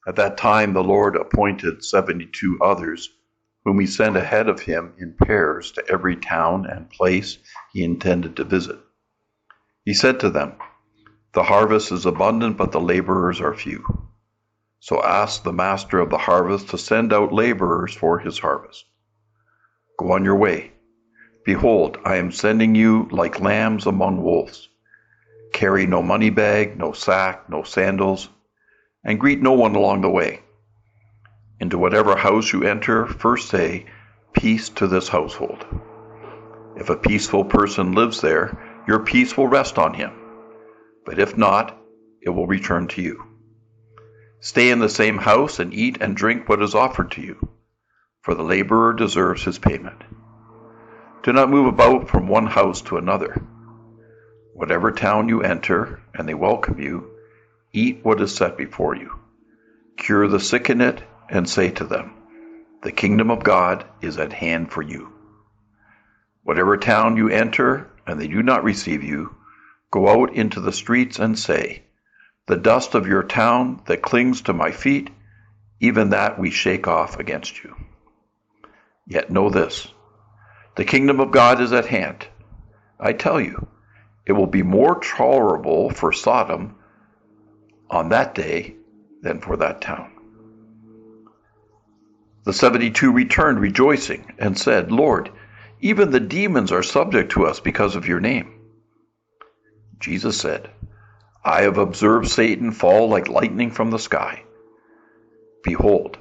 At that time the Lord appointed 72 others, whom he sent ahead of him in pairs to every town and place he intended to visit. He said to them, "The harvest is abundant, but the laborers are few. So ask the master of the harvest to send out laborers for his harvest. Go on your way. Behold, I am sending you like lambs among wolves. Carry no money bag, no sack, no sandals, and greet no one along the way. Into whatever house you enter, first say, 'Peace to this household.' If a peaceful person lives there, your peace will rest on him. But if not, it will return to you. Stay in the same house and eat and drink what is offered to you, for the laborer deserves his payment. Do not move about from one house to another. Whatever town you enter, and they welcome you, eat what is set before you. Cure the sick in it, and say to them, 'The kingdom of God is at hand for you.' Whatever town you enter, and they do not receive you, go out into the streets and say, 'The dust of your town that clings to my feet, even that we shake off against you.' Yet know this, the kingdom of God is at hand. I tell you, it will be more tolerable for Sodom on that day than for that town." The 72 returned rejoicing and said, "Lord, even the demons are subject to us because of your name." Jesus said, "I have observed Satan fall like lightning from the sky. Behold,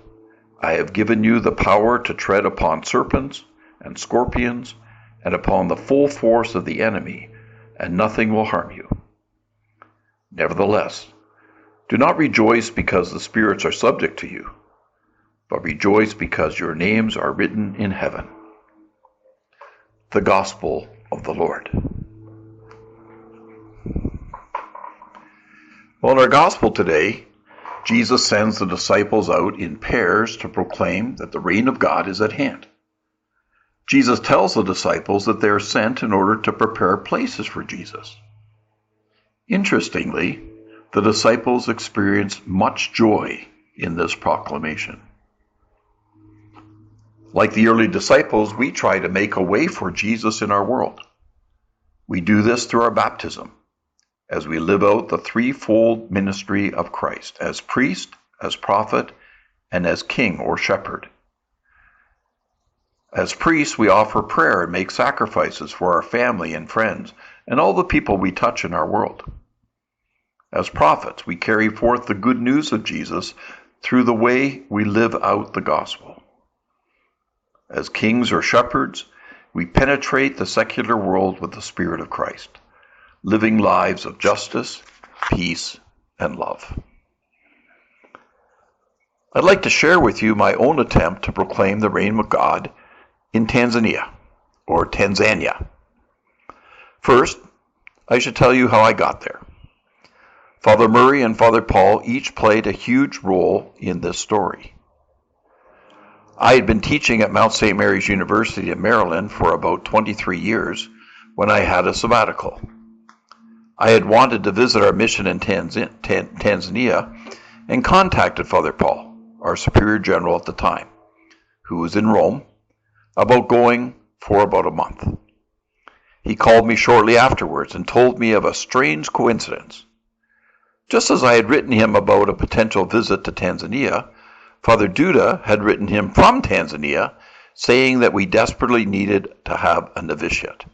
I have given you the power to tread upon serpents and scorpions and upon the full force of the enemy, and nothing will harm you. Nevertheless, do not rejoice because the spirits are subject to you, but rejoice because your names are written in heaven." The Gospel of the Lord. Well, in our Gospel today, Jesus sends the disciples out in pairs to proclaim that the reign of God is at hand. Jesus tells the disciples that they are sent in order to prepare places for Jesus. Interestingly, the disciples experience much joy in this proclamation. Like the early disciples, we try to make a way for Jesus in our world. We do this through our baptism, as we live out the threefold ministry of Christ, as priest, as prophet, and as king or shepherd. As priests, we offer prayer and make sacrifices for our family and friends and all the people we touch in our world. As prophets, we carry forth the good news of Jesus through the way we live out the gospel. As kings or shepherds, we penetrate the secular world with the Spirit of Christ, living lives of justice, peace, and love. I'd like to share with you my own attempt to proclaim the reign of God in Tanzania. First, I should tell you how I got there. Father Murray and Father Paul each played a huge role in this story. I had been teaching at Mount St. Mary's University in Maryland for about 23 years when I had a sabbatical. I had wanted to visit our mission in Tanzania and contacted Father Paul, our Superior General at the time, who was in Rome, about going for about a month. He called me shortly afterwards and told me of a strange coincidence. Just as I had written him about a potential visit to Tanzania, Father Duda had written him from Tanzania saying that we desperately needed to have a novitiate.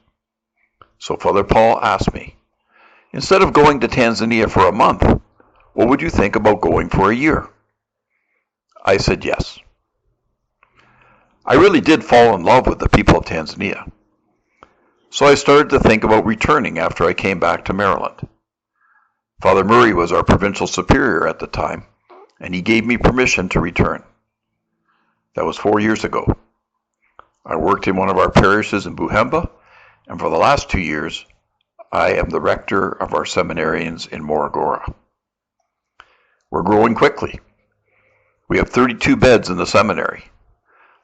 So Father Paul asked me, instead of going to Tanzania for a month, what would you think about going for a year? I said yes. I really did fall in love with the people of Tanzania. So I started to think about returning after I came back to Maryland. Father Murray was our provincial superior at the time, and he gave me permission to return. That was 4 years ago. I worked in one of our parishes in Buhemba, and for the last 2 years, I am the rector of our seminarians in Morogoro. We're growing quickly. We have 32 beds in the seminary.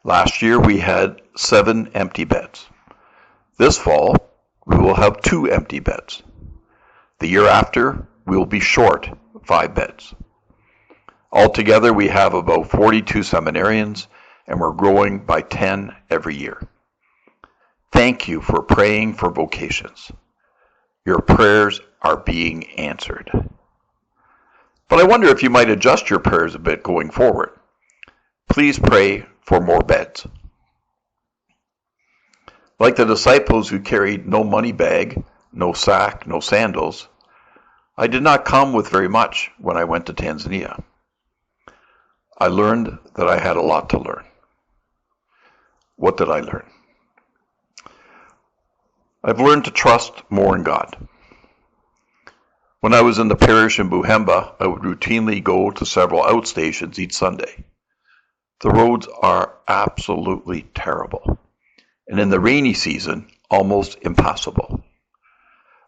Last year we had 7 empty beds. This fall, we will have 2 empty beds. The year after, we will be short 5 beds. Altogether, we have about 42 seminarians, and we're growing by 10 every year. Thank you for praying for vocations. Your prayers are being answered. But I wonder if you might adjust your prayers a bit going forward. Please pray for more beds. Like the disciples who carried no money bag, no sack, no sandals, I did not come with very much when I went to Tanzania. I learned that I had a lot to learn. What did I learn? I've learned to trust more in God. When I was in the parish in Buhemba, I would routinely go to several outstations each Sunday. The roads are absolutely terrible, and in the rainy season, almost impassable.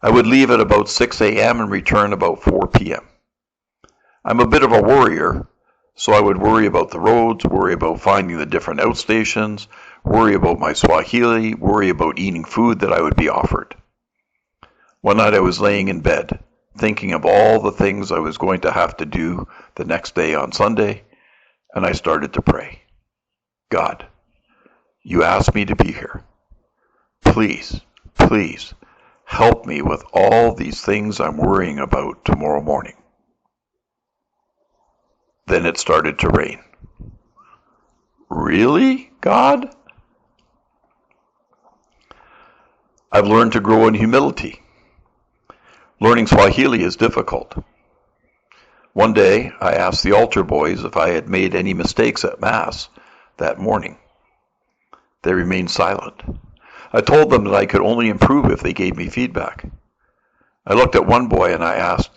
I would leave at about 6 a.m. and return about 4 p.m. I'm a bit of a worrier, so I would worry about the roads, worry about finding the different outstations, worry about my Swahili, worry about eating food that I would be offered. One night I was laying in bed, thinking of all the things I was going to have to do the next day on Sunday, and I started to pray. God, you asked me to be here. Please, please, help me with all these things I'm worrying about tomorrow morning. Then it started to rain. Really, God? I've learned to grow in humility. Learning Swahili is difficult. One day, I asked the altar boys if I had made any mistakes at Mass that morning. They remained silent. I told them that I could only improve if they gave me feedback. I looked at one boy and I asked,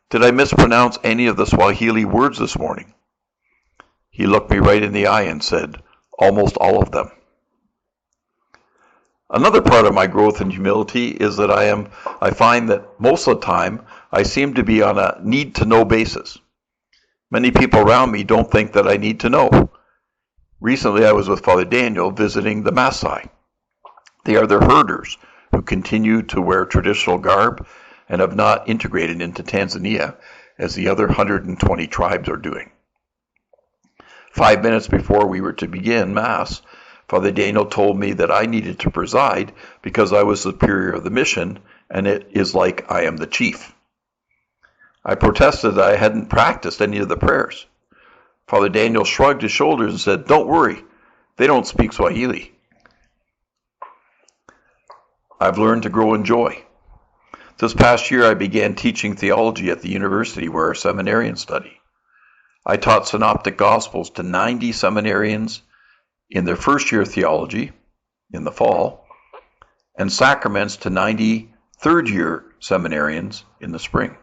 "Did I mispronounce any of the Swahili words this morning?" He looked me right in the eye and said, "Almost all of them." Another part of my growth in humility is that I find that most of the time I seem to be on a need-to-know basis. Many people around me don't think that I need to know. Recently I was with Father Daniel visiting the Maasai. They are the herders who continue to wear traditional garb and have not integrated into Tanzania as the other 120 tribes are doing. 5 minutes before we were to begin Mass, Father Daniel told me that I needed to preside because I was superior of the mission, and it is like I am the chief. I protested that I hadn't practiced any of the prayers. Father Daniel shrugged his shoulders and said, "Don't worry, they don't speak Swahili." I've learned to grow in joy. This past year I began teaching theology at the university where our seminarians study. I taught Synoptic Gospels to 90 seminarians in their first year of theology in the fall, and sacraments to 90 third-year seminarians in the spring.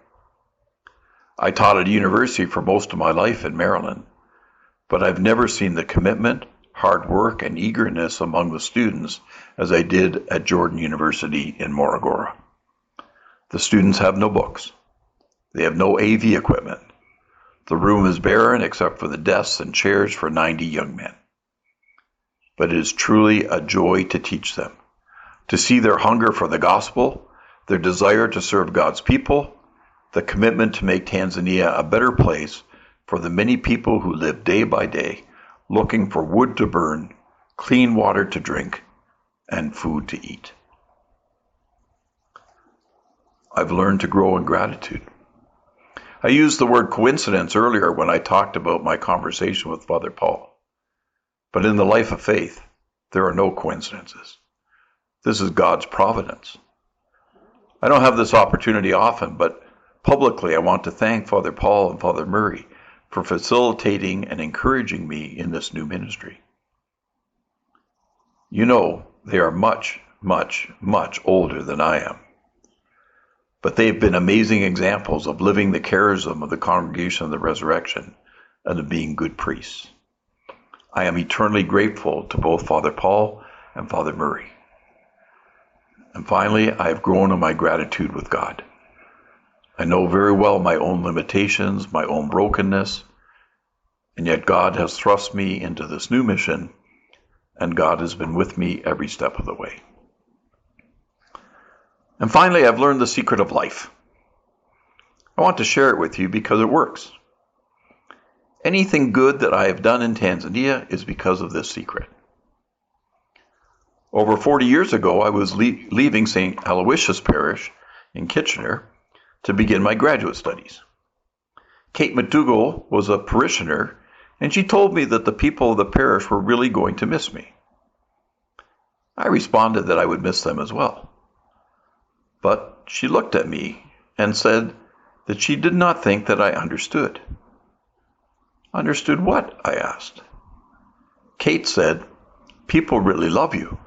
I taught at a university for most of my life in Maryland, but I've never seen the commitment, hard work, and eagerness among the students as I did at Jordan University in Morogoro. The students have no books. They have no AV equipment. The room is barren except for the desks and chairs for 90 young men. But it is truly a joy to teach them, to see their hunger for the gospel, their desire to serve God's people, the commitment to make Tanzania a better place for the many people who live day by day looking for wood to burn, clean water to drink, and food to eat. I've learned to grow in gratitude. I used the word coincidence earlier when I talked about my conversation with Father Paul. But in the life of faith, there are no coincidences. This is God's providence. I don't have this opportunity often, but publicly I want to thank Father Paul and Father Murray for facilitating and encouraging me in this new ministry. You know, they are much, much, much older than I am. But they've been amazing examples of living the charism of the Congregation of the Resurrection and of being good priests. I am eternally grateful to both Father Paul and Father Murray. And finally, I have grown in my gratitude with God. I know very well my own limitations, my own brokenness, and yet God has thrust me into this new mission, and God has been with me every step of the way. And finally, I've learned the secret of life. I want to share it with you because it works. Anything good that I have done in Tanzania is because of this secret. Over 40 years ago, I was leaving St. Aloysius Parish in Kitchener to begin my graduate studies. Kate McDougall was a parishioner, and she told me that the people of the parish were really going to miss me. I responded that I would miss them as well. But she looked at me and said that she did not think that I understood. Understood what? I asked. Kate said, people really love you,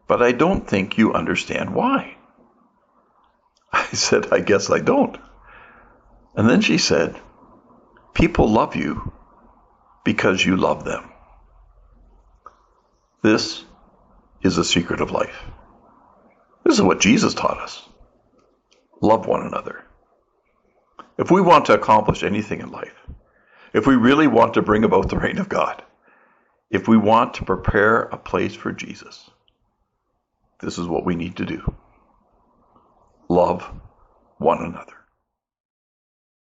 but I don't think you understand why. I said, I guess I don't. And then she said, people love you because you love them. This is the secret of life. This is what Jesus taught us. Love one another. If we want to accomplish anything in life, if we really want to bring about the reign of God, if we want to prepare a place for Jesus, this is what we need to do. Love one another.